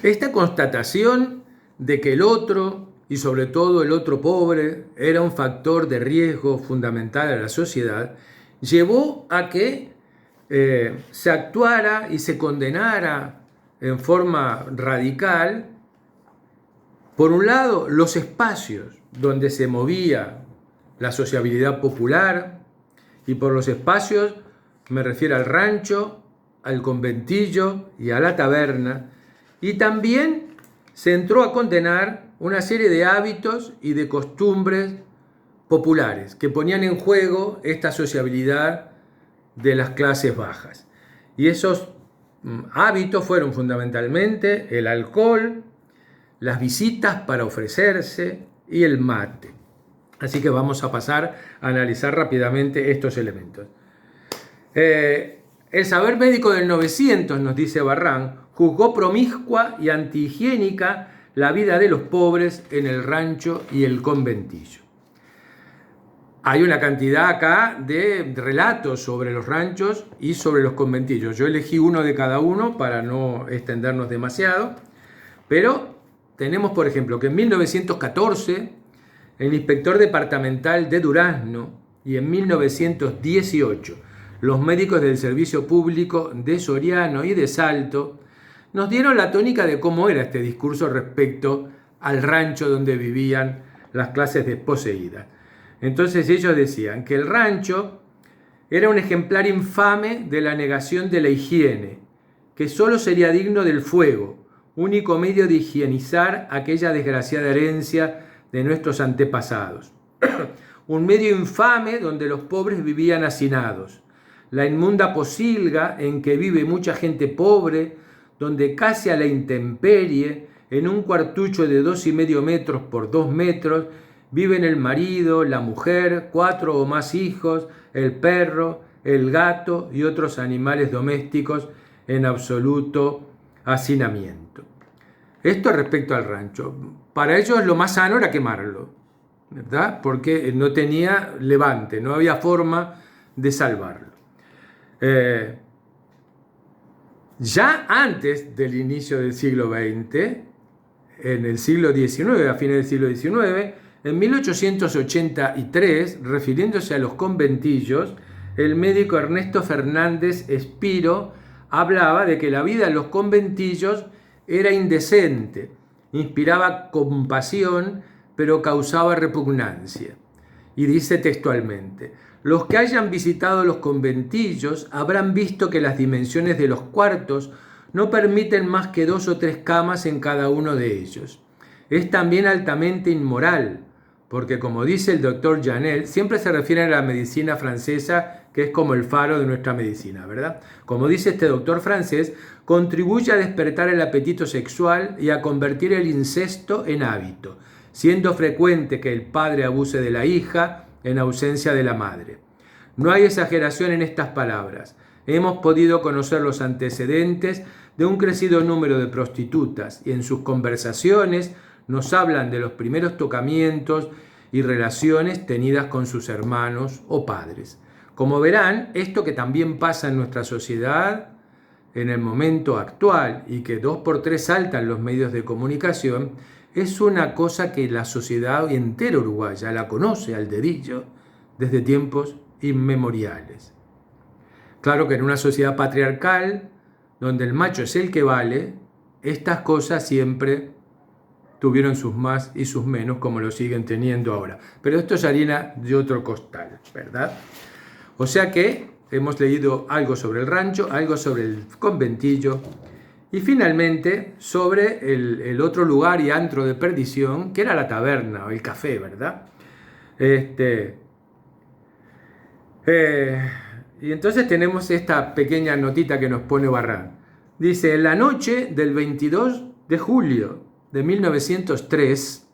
Esta constatación de que el otro, y sobre todo el otro pobre, era un factor de riesgo fundamental a la sociedad, llevó a que se actuara y se condenara en forma radical, por un lado, los espacios donde se movía la sociabilidad popular, y por los espacios me refiero al rancho, al conventillo y a la taberna, y también se entró a condenar una serie de hábitos y de costumbres populares que ponían en juego esta sociabilidad de las clases bajas. Y esos hábitos fueron fundamentalmente el alcohol, las visitas para ofrecerse y el mate. Así que vamos a pasar a analizar rápidamente estos elementos. El saber médico del 900, nos dice Barrán, juzgó promiscua y antihigiénica la vida de los pobres en el rancho y el conventillo. Hay una cantidad acá de relatos sobre los ranchos y sobre los conventillos. Yo elegí uno de cada uno para no extendernos demasiado, pero tenemos, por ejemplo, que en 1914 el inspector departamental de Durazno y en 1918 los médicos del servicio público de Soriano y de Salto nos dieron la tónica de cómo era este discurso respecto al rancho donde vivían las clases desposeídas. Entonces ellos decían que el rancho era un ejemplar infame de la negación de la higiene, que solo sería digno del fuego, único medio de higienizar aquella desgraciada herencia de nuestros antepasados. Un medio infame donde los pobres vivían hacinados. La inmunda posilga en que vive mucha gente pobre, donde casi a la intemperie, en un cuartucho de 2,5 metros por 2 metros, viven el marido, la mujer, 4 o más hijos, el perro, el gato y otros animales domésticos en absoluto hacinamiento. Esto respecto al rancho. Para ellos lo más sano era quemarlo, ¿verdad? Porque no tenía levante, no había forma de salvarlo. Ya antes del inicio del siglo XX, en el siglo XIX, a fines del siglo XIX, en 1883, refiriéndose a los conventillos, el médico Ernesto Fernández Espiro hablaba de que la vida en los conventillos era indecente, inspiraba compasión, pero causaba repugnancia. Y dice textualmente: los que hayan visitado los conventillos habrán visto que las dimensiones de los cuartos no permiten más que 2 o 3 camas en cada uno de ellos. Es también altamente inmoral, porque como dice el doctor Janel, siempre se refiere a la medicina francesa, que es como el faro de nuestra medicina, ¿verdad? Como dice este doctor francés, contribuye a despertar el apetito sexual y a convertir el incesto en hábito, siendo frecuente que el padre abuse de la hija en ausencia de la madre. No hay exageración en estas palabras. Hemos podido conocer los antecedentes de un crecido número de prostitutas y en sus conversaciones nos hablan de los primeros tocamientos y relaciones tenidas con sus hermanos o padres. Como verán, esto que también pasa en nuestra sociedad en el momento actual y que 2 por 3 saltan los medios de comunicación, es una cosa que la sociedad entera uruguaya la conoce al dedillo desde tiempos inmemoriales. Claro que en una sociedad patriarcal, donde el macho es el que vale, estas cosas siempre tuvieron sus más y sus menos, como lo siguen teniendo ahora. Pero esto es harina de otro costal, ¿verdad? O sea que hemos leído algo sobre el rancho, algo sobre el conventillo y finalmente sobre el otro lugar y antro de perdición, que era la taberna o el café, ¿verdad? Y entonces tenemos esta pequeña notita que nos pone Barrán. Dice: en la noche del 22 de julio de 1903,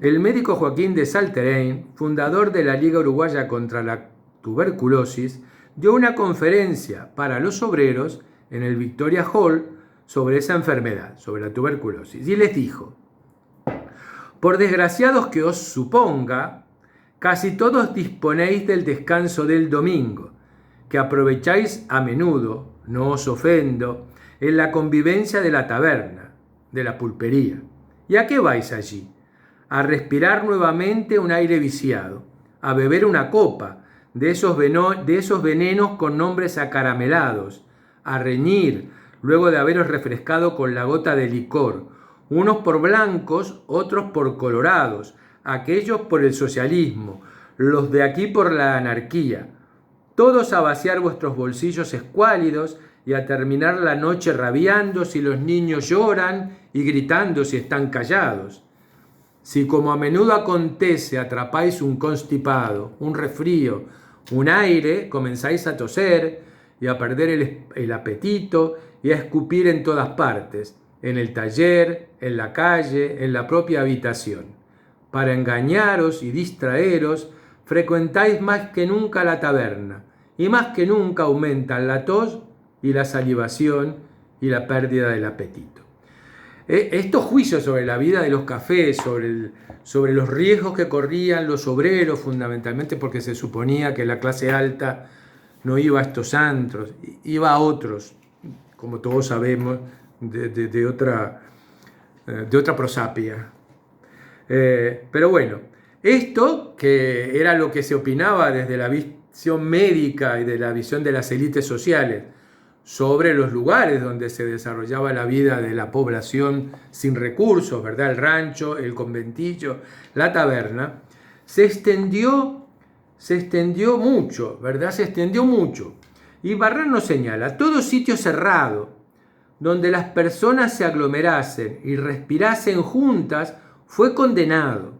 el médico Joaquín de Salterein, fundador de la Liga Uruguaya contra la Tuberculosis, dio una conferencia para los obreros en el Victoria Hall sobre esa enfermedad, sobre la tuberculosis, y les dijo: por desgraciados que os suponga, casi todos disponéis del descanso del domingo, que aprovecháis a menudo, no os ofendo, en la convivencia de la taberna, de la pulpería. ¿Y a qué vais allí? A respirar nuevamente un aire viciado, a beber una copa de esos venenos con nombres acaramelados, a reñir luego de haberos refrescado con la gota de licor, unos por blancos, otros por colorados, aquellos por el socialismo, los de aquí por la anarquía, todos a vaciar vuestros bolsillos escuálidos y a terminar la noche rabiando si los niños lloran y gritando si están callados. Si como a menudo acontece atrapáis un constipado, un resfrío, un aire, comenzáis a toser y a perder el apetito y a escupir en todas partes, en el taller, en la calle, en la propia habitación. Para engañaros y distraeros, frecuentáis más que nunca la taberna, y más que nunca aumentan la tos y la salivación y la pérdida del apetito. Estos juicios sobre la vida de los cafés, sobre los riesgos que corrían los obreros, fundamentalmente porque se suponía que la clase alta no iba a estos antros, iba a otros, como todos sabemos, de otra prosapia. Pero bueno, esto que era lo que se opinaba desde la visión médica y de la visión de las élites sociales sobre los lugares donde se desarrollaba la vida de la población sin recursos, ¿verdad? El rancho, el conventillo, la taberna, se extendió mucho, ¿verdad? Se extendió mucho. Y Barrán nos señala, todo sitio cerrado, donde las personas se aglomerasen y respirasen juntas, fue condenado.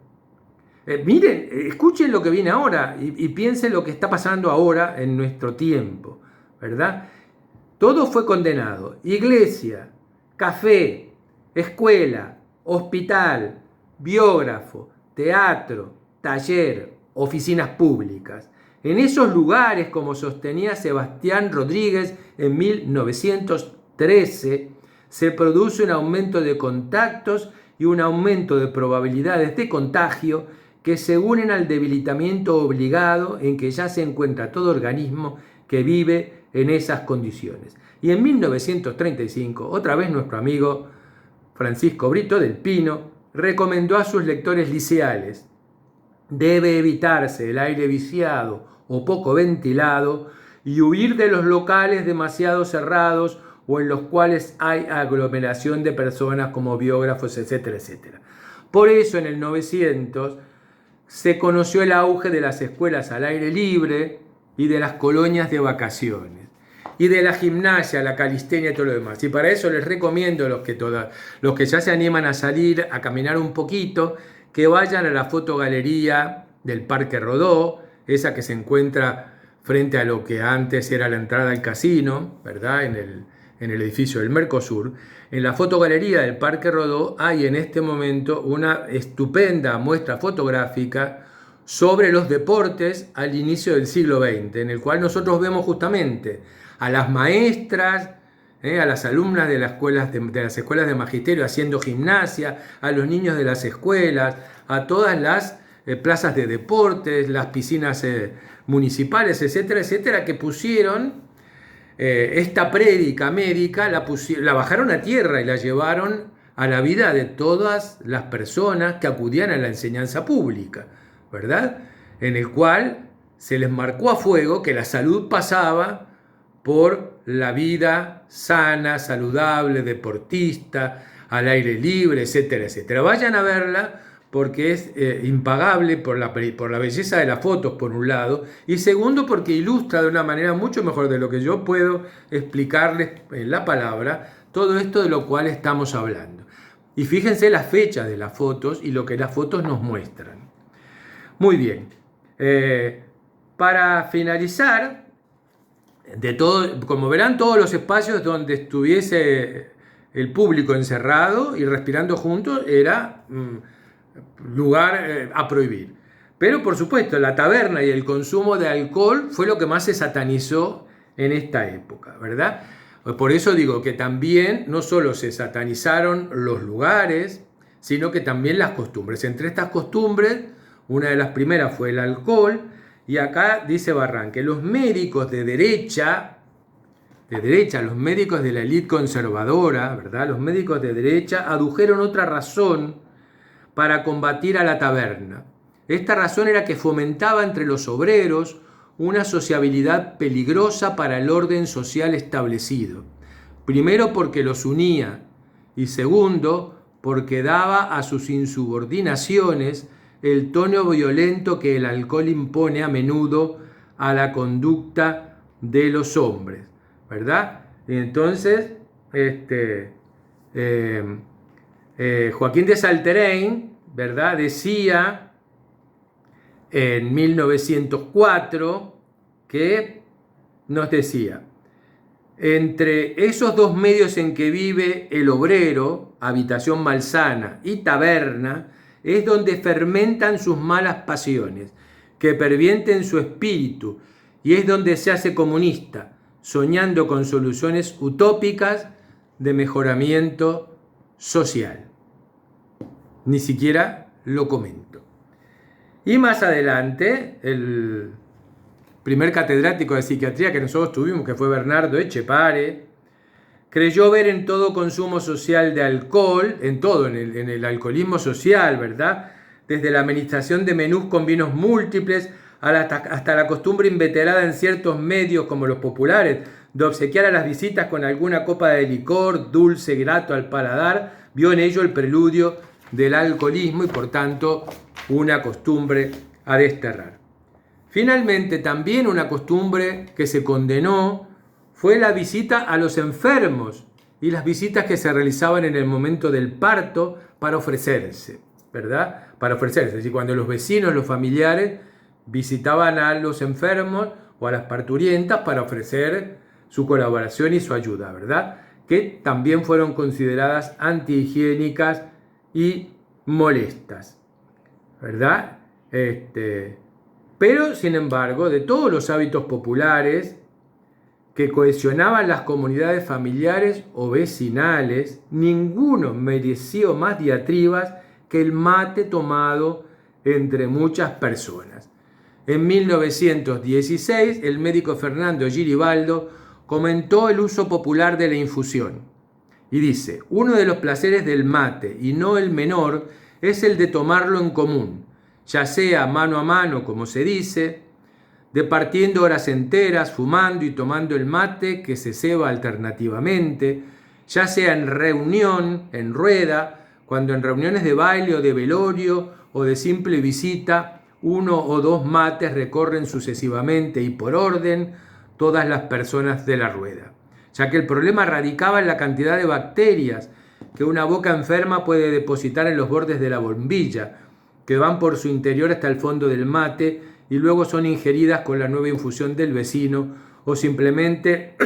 Miren, escuchen lo que viene ahora y piensen lo que está pasando ahora en nuestro tiempo, ¿verdad? Todo fue condenado. Iglesia, café, escuela, hospital, biógrafo, teatro, taller, oficinas públicas. En esos lugares, como sostenía Sebastián Rodríguez en 1913, se produce un aumento de contactos y un aumento de probabilidades de contagio que se unen al debilitamiento obligado en que ya se encuentra todo organismo que vive en esas condiciones. Y en 1935, otra vez nuestro amigo Francisco Brito del Pino recomendó a sus lectores liceales: debe evitarse el aire viciado o poco ventilado y huir de los locales demasiado cerrados o en los cuales hay aglomeración de personas como biógrafos, etcétera, etcétera. Por eso en el 900 se conoció el auge de las escuelas al aire libre y de las colonias de vacaciones, y de la gimnasia, la calistenia y todo lo demás. Y para eso les recomiendo a los que ya se animan a salir, a caminar un poquito, que vayan a la fotogalería del Parque Rodó, esa que se encuentra frente a lo que antes era la entrada al casino, ¿verdad? En el edificio del Mercosur. En la fotogalería del Parque Rodó hay en este momento una estupenda muestra fotográfica sobre los deportes al inicio del siglo XX, en el cual nosotros vemos justamente a las maestras, a las alumnas de las escuelas de magisterio haciendo gimnasia, a los niños de las escuelas, a todas las plazas de deportes, las piscinas municipales, etcétera, etcétera, que pusieron esta prédica médica, la bajaron a tierra y la llevaron a la vida de todas las personas que acudían a la enseñanza pública, ¿verdad? En el cual se les marcó a fuego que la salud pasaba por la vida sana, saludable, deportista, al aire libre, etcétera, etcétera. Vayan a verla porque es impagable por la belleza de las fotos, por un lado, y segundo porque ilustra de una manera mucho mejor de lo que yo puedo explicarles en la palabra todo esto de lo cual estamos hablando. Y fíjense las fechas de las fotos y lo que las fotos nos muestran. Muy bien. Para finalizar, como verán, todos los espacios donde estuviese el público encerrado y respirando juntos era lugar a prohibir. Pero por supuesto la taberna y el consumo de alcohol fue lo que más se satanizó en esta época, ¿verdad? Por eso digo que también no solo se satanizaron los lugares, sino que también las costumbres. Entre estas costumbres, una de las primeras fue el alcohol. Y acá dice Barrán que los médicos de derecha derecha, los médicos de la élite conservadora, ¿verdad? Los médicos de derecha adujeron otra razón para combatir a la taberna. Esta razón era que fomentaba entre los obreros una sociabilidad peligrosa para el orden social establecido. Primero porque los unía y segundo porque daba a sus insubordinaciones el tono violento que el alcohol impone a menudo a la conducta de los hombres, ¿verdad? Y entonces, Joaquín de Salterén, ¿verdad?, decía en 1904 que nos decía: entre esos dos medios en que vive el obrero, habitación malsana y taberna, es donde fermentan sus malas pasiones, que pervienten su espíritu, y es donde se hace comunista, soñando con soluciones utópicas de mejoramiento social. Ni siquiera lo comento. Y más adelante, el primer catedrático de psiquiatría que nosotros tuvimos, que fue Bernardo Etchepare, creyó ver en todo consumo social de alcohol, en el alcoholismo social, ¿verdad?, desde la administración de menús con vinos múltiples hasta la costumbre inveterada en ciertos medios como los populares de obsequiar a las visitas con alguna copa de licor dulce, grato al paladar, vio en ello el preludio del alcoholismo y por tanto una costumbre a desterrar. Finalmente, también una costumbre que se condenó fue la visita a los enfermos y las visitas que se realizaban en el momento del parto para ofrecerse, ¿verdad? Para ofrecerse, es decir, cuando los vecinos, los familiares visitaban a los enfermos o a las parturientas para ofrecer su colaboración y su ayuda, ¿verdad?, que también fueron consideradas antihigiénicas y molestas, ¿verdad? Pero, sin embargo, de todos los hábitos populares que cohesionaban las comunidades familiares o vecinales, ninguno mereció más diatribas que el mate tomado entre muchas personas. En 1916, el médico Fernando Giribaldo comentó el uso popular de la infusión y dice: uno de los placeres del mate, y no el menor, es el de tomarlo en común, ya sea mano a mano, como se dice, departiendo horas enteras, fumando y tomando el mate que se ceba alternativamente, ya sea en reunión, en rueda, cuando en reuniones de baile o de velorio o de simple visita, uno o dos mates recorren sucesivamente y por orden todas las personas de la rueda, ya que el problema radicaba en la cantidad de bacterias que una boca enferma puede depositar en los bordes de la bombilla, que van por su interior hasta el fondo del mate y luego son ingeridas con la nueva infusión del vecino o simplemente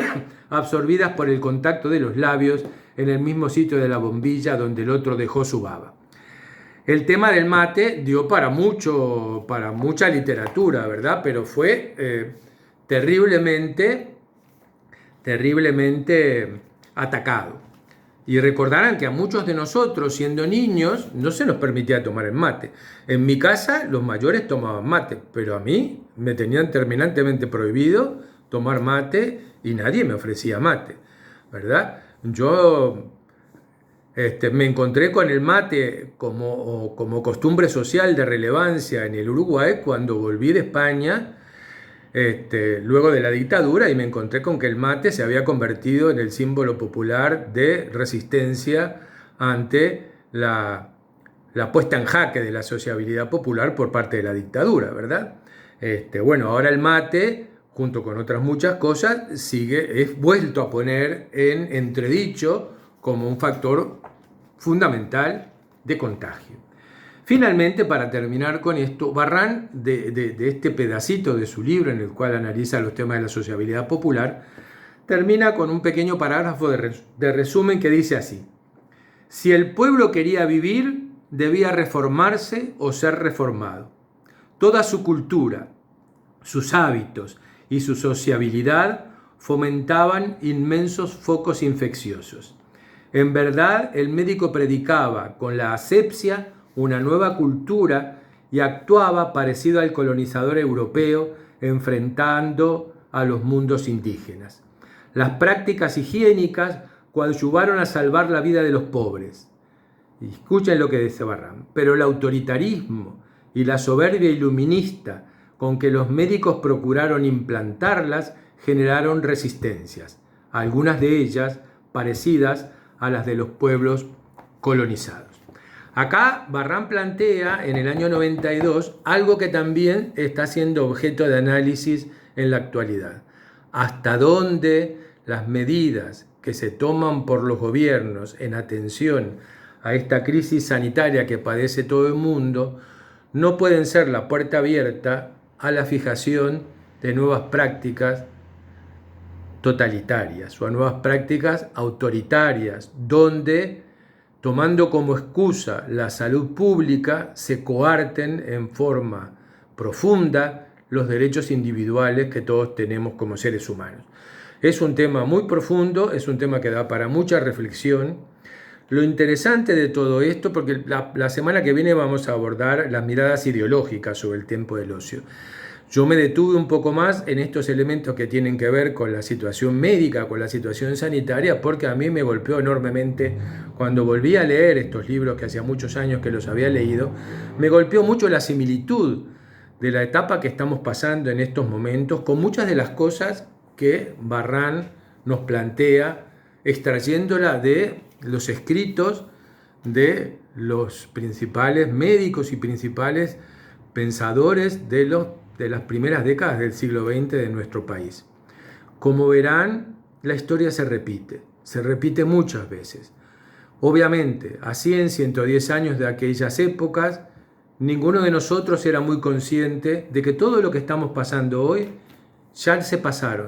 absorbidas por el contacto de los labios en el mismo sitio de la bombilla donde el otro dejó su baba. El tema del mate dio para mucha literatura, ¿verdad? Pero fue terriblemente atacado. Y recordarán que a muchos de nosotros, siendo niños, no se nos permitía tomar el mate. En mi casa los mayores tomaban mate, pero a mí me tenían terminantemente prohibido tomar mate y nadie me ofrecía mate, ¿verdad? Yo me encontré con el mate como costumbre social de relevancia en el Uruguay cuando volví de España, luego de la dictadura, y me encontré con que el mate se había convertido en el símbolo popular de resistencia ante la puesta en jaque de la sociabilidad popular por parte de la dictadura, ¿verdad? Bueno, ahora el mate, junto con otras muchas cosas, es vuelto a poner en entredicho como un factor fundamental de contagio. Finalmente, para terminar con esto, Barrán, de este pedacito de su libro en el cual analiza los temas de la sociabilidad popular, termina con un pequeño parágrafo de resumen que dice así: si el pueblo quería vivir, debía reformarse o ser reformado. Toda su cultura, sus hábitos y su sociabilidad fomentaban inmensos focos infecciosos. En verdad, el médico predicaba con la asepsia una nueva cultura y actuaba parecido al colonizador europeo enfrentando a los mundos indígenas. Las prácticas higiénicas coadyuvaron a salvar la vida de los pobres. Y escuchen lo que dice Barran. Pero el autoritarismo y la soberbia iluminista con que los médicos procuraron implantarlas generaron resistencias, algunas de ellas parecidas a las de los pueblos colonizados. Acá Barran plantea en el año 92 algo que también está siendo objeto de análisis en la actualidad. ¿Hasta dónde las medidas que se toman por los gobiernos en atención a esta crisis sanitaria que padece todo el mundo no pueden ser la puerta abierta a la fijación de nuevas prácticas totalitarias o a nuevas prácticas autoritarias, donde, tomando como excusa la salud pública, se coarten en forma profunda los derechos individuales que todos tenemos como seres humanos? Es un tema muy profundo, es un tema que da para mucha reflexión. Lo interesante de todo esto, porque la semana que viene vamos a abordar las miradas ideológicas sobre el tiempo del ocio. Yo me detuve un poco más en estos elementos que tienen que ver con la situación médica, con la situación sanitaria, porque a mí me golpeó enormemente cuando volví a leer estos libros que hacía muchos años que los había leído. Me golpeó mucho la similitud de la etapa que estamos pasando en estos momentos con muchas de las cosas que Barran nos plantea, extrayéndola de los escritos de los principales médicos y principales pensadores de las primeras décadas del siglo XX de nuestro país. Como verán, la historia se repite muchas veces. Obviamente, a 100, 110 años de aquellas épocas, ninguno de nosotros era muy consciente de que todo lo que estamos pasando hoy ya se pasó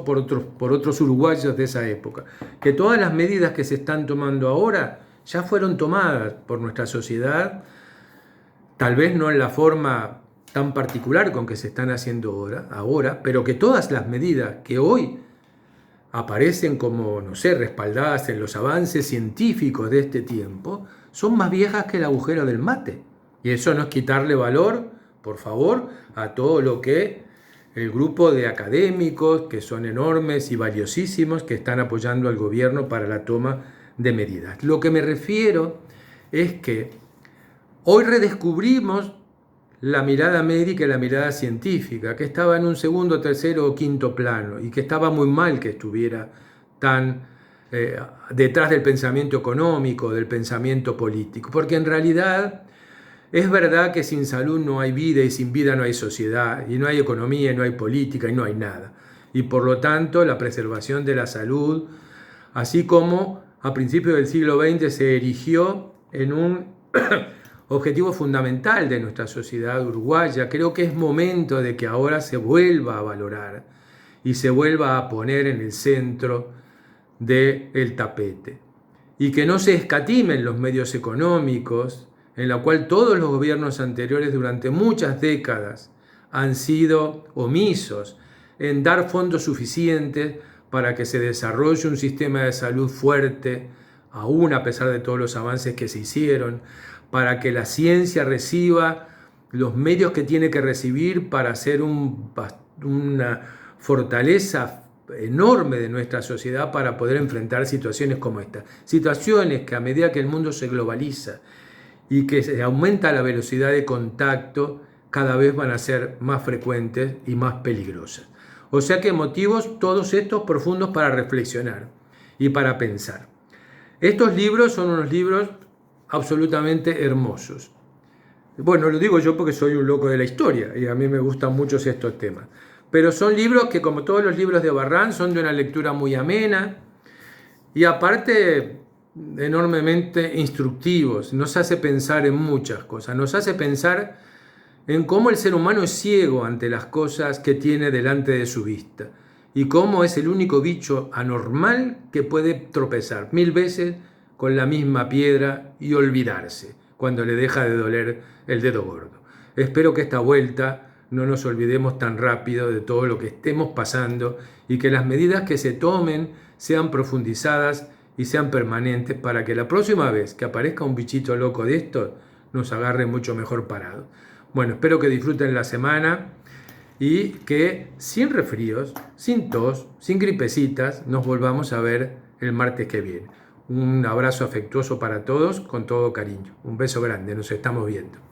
por otros uruguayos de esa época, que todas las medidas que se están tomando ahora ya fueron tomadas por nuestra sociedad, tal vez no en la forma tan particular con que se están haciendo ahora, pero que todas las medidas que hoy aparecen como, respaldadas en los avances científicos de este tiempo, son más viejas que el agujero del mate. Y eso no es quitarle valor, por favor, a todo lo que el grupo de académicos, que son enormes y valiosísimos, que están apoyando al gobierno para la toma de medidas. Lo que me refiero es que hoy redescubrimos la mirada médica y la mirada científica, que estaba en un segundo, tercero o quinto plano, y que estaba muy mal que estuviera tan detrás del pensamiento económico, del pensamiento político, porque en realidad es verdad que sin salud no hay vida y sin vida no hay sociedad, y no hay economía, y no hay política, y no hay nada. Y por lo tanto, la preservación de la salud, así como a principios del siglo XX se erigió en un objetivo fundamental de nuestra sociedad uruguaya, creo que es momento de que ahora se vuelva a valorar y se vuelva a poner en el centro del tapete. Y que no se escatimen los medios económicos, en la cual todos los gobiernos anteriores durante muchas décadas han sido omisos en dar fondos suficientes para que se desarrolle un sistema de salud fuerte, aún a pesar de todos los avances que se hicieron, para que la ciencia reciba los medios que tiene que recibir para ser una fortaleza enorme de nuestra sociedad para poder enfrentar situaciones como esta. Situaciones que a medida que el mundo se globaliza y que se aumenta la velocidad de contacto, cada vez van a ser más frecuentes y más peligrosas. O sea que motivos todos estos profundos para reflexionar y para pensar. Estos libros son unos libros absolutamente hermosos. Bueno, lo digo yo porque soy un loco de la historia y a mí me gustan mucho estos temas. Pero son libros que, como todos los libros de Barran, son de una lectura muy amena y aparte enormemente instructivos. Nos hace pensar en muchas cosas. Nos hace pensar en cómo el ser humano es ciego ante las cosas que tiene delante de su vista y cómo es el único bicho anormal que puede tropezar 1000 veces con la misma piedra y olvidarse cuando le deja de doler el dedo gordo. Espero que esta vuelta no nos olvidemos tan rápido de todo lo que estemos pasando y que las medidas que se tomen sean profundizadas y sean permanentes para que la próxima vez que aparezca un bichito loco de esto nos agarre mucho mejor parado. Bueno, espero que disfruten la semana y que sin resfríos, sin tos, sin gripecitas, nos volvamos a ver el martes que viene. Un abrazo afectuoso para todos, con todo cariño. Un beso grande, nos estamos viendo.